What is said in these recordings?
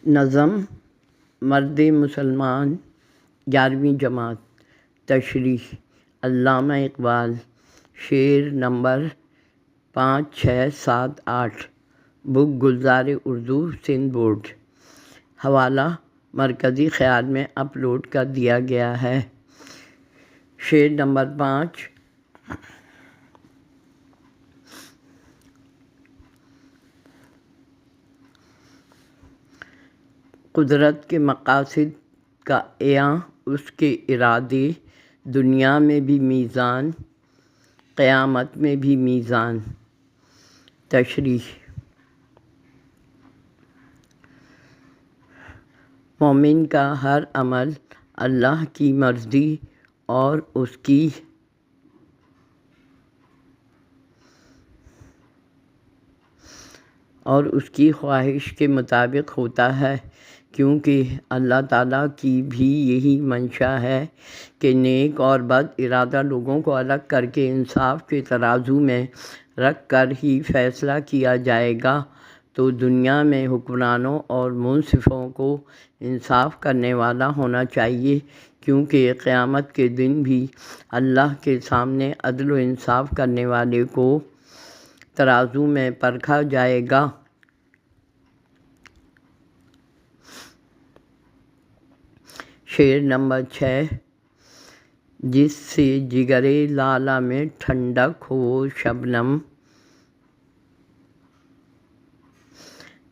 نظم مرد مسلمان 11ویں جماعت تشریح علامہ اقبال شعر نمبر 5، 6، 7، 8 بک گلزار اردو سندھ بورڈ حوالہ مرکزی خیال میں اپلوڈ کر دیا گیا ہے۔ شعر نمبر 5۔ قدرت کے مقاصد کا عیاں اس کے ارادے، دنیا میں بھی میزان، قیامت میں بھی میزان۔ تشریح مومن کا ہر عمل اللہ کی مرضی اور اس کی خواہش کے مطابق ہوتا ہے، کیونکہ اللہ تعالیٰ کی بھی یہی منشا ہے کہ نیک اور بد ارادہ لوگوں کو الگ کر کے انصاف کے ترازو میں رکھ کر ہی فیصلہ کیا جائے گا۔ تو دنیا میں حکمرانوں اور منصفوں کو انصاف کرنے والا ہونا چاہیے، کیونکہ قیامت کے دن بھی اللہ کے سامنے عدل و انصاف کرنے والے کو ترازو میں پرکھا جائے گا۔ شعر نمبر 6۔ جس سے جگر لالہ میں ٹھنڈک ہو شبنم،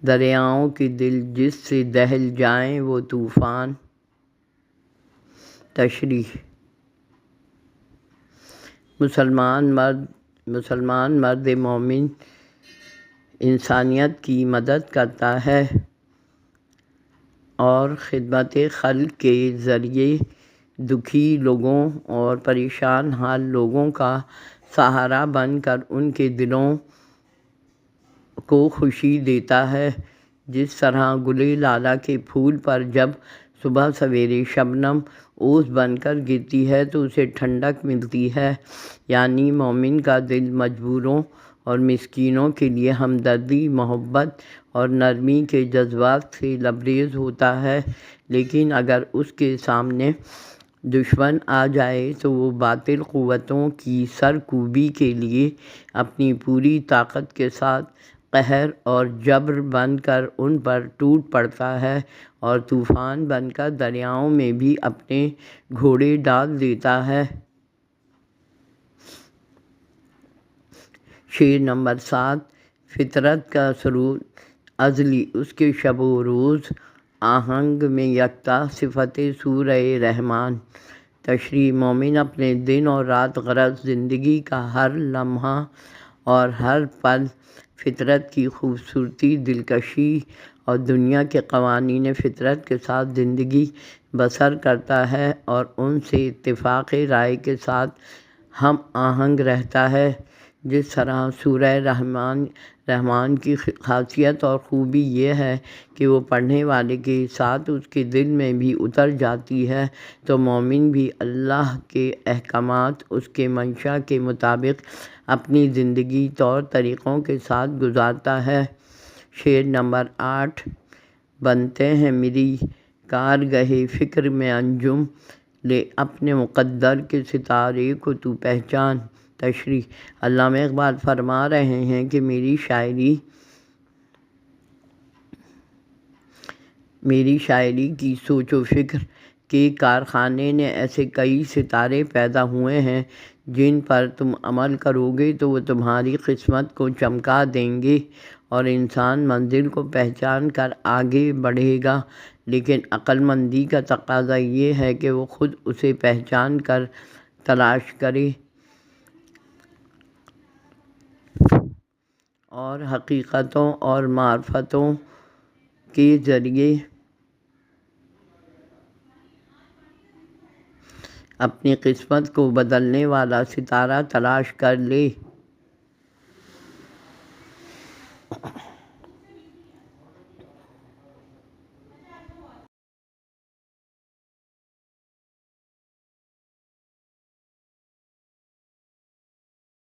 دریاؤں کے دل جس سے دہل جائیں وہ طوفان۔ تشریح مسلمان مرد مومن انسانیت کی مدد کرتا ہے اور خدمت خلق کے ذریعے دکھی لوگوں اور پریشان حال لوگوں کا سہارا بن کر ان کے دلوں کو خوشی دیتا ہے۔ جس طرح گل لالہ کے پھول پر جب صبح سویرے شبنم اوس بن کر گرتی ہے تو اسے ٹھنڈک ملتی ہے، یعنی مومن کا دل مجبوروں اور مسکینوں کے لیے ہمدردی، محبت اور نرمی کے جذبات سے لبریز ہوتا ہے۔ لیکن اگر اس کے سامنے دشمن آ جائے تو وہ باطل قوتوں کی سرکوبی کے لیے اپنی پوری طاقت کے ساتھ قہر اور جبر بن کر ان پر ٹوٹ پڑتا ہے اور طوفان بن کر دریاؤں میں بھی اپنے گھوڑے ڈال دیتا ہے۔ شعر نمبر 7۔ فطرت کا سرود ازلی اس کے شب و روز، آہنگ میں یکتا صفت سورہ رحمان۔ تشریح مومن اپنے دن اور رات غرض زندگی کا ہر لمحہ اور ہر پل فطرت کی خوبصورتی، دلکشی اور دنیا کے قوانین فطرت کے ساتھ زندگی بسر کرتا ہے اور ان سے اتفاق رائے کے ساتھ ہم آہنگ رہتا ہے۔ جس طرح سورہ رحمان کی خاصیت اور خوبی یہ ہے کہ وہ پڑھنے والے کے ساتھ اس کے دل میں بھی اتر جاتی ہے، تو مومن بھی اللہ کے احکامات اس کے منشا کے مطابق اپنی زندگی طور طریقوں کے ساتھ گزارتا ہے۔ شعر نمبر 8۔ بنتے ہیں میری کارگہ فکر میں انجم، لے اپنے مقدر کے ستارے کو تو پہچان۔ تشریح علامہ اقبال فرما رہے ہیں کہ میری شاعری کی سوچ و فکر کے کارخانے نے ایسے کئی ستارے پیدا ہوئے ہیں جن پر تم عمل کرو گے تو وہ تمہاری قسمت کو چمکا دیں گے اور انسان منزل کو پہچان کر آگے بڑھے گا، لیکن عقل مندی کا تقاضا یہ ہے کہ وہ خود اسے پہچان کر تلاش کرے اور حقیقتوں اور معرفتوں کے ذریعے اپنی قسمت کو بدلنے والا ستارہ تلاش کر لے۔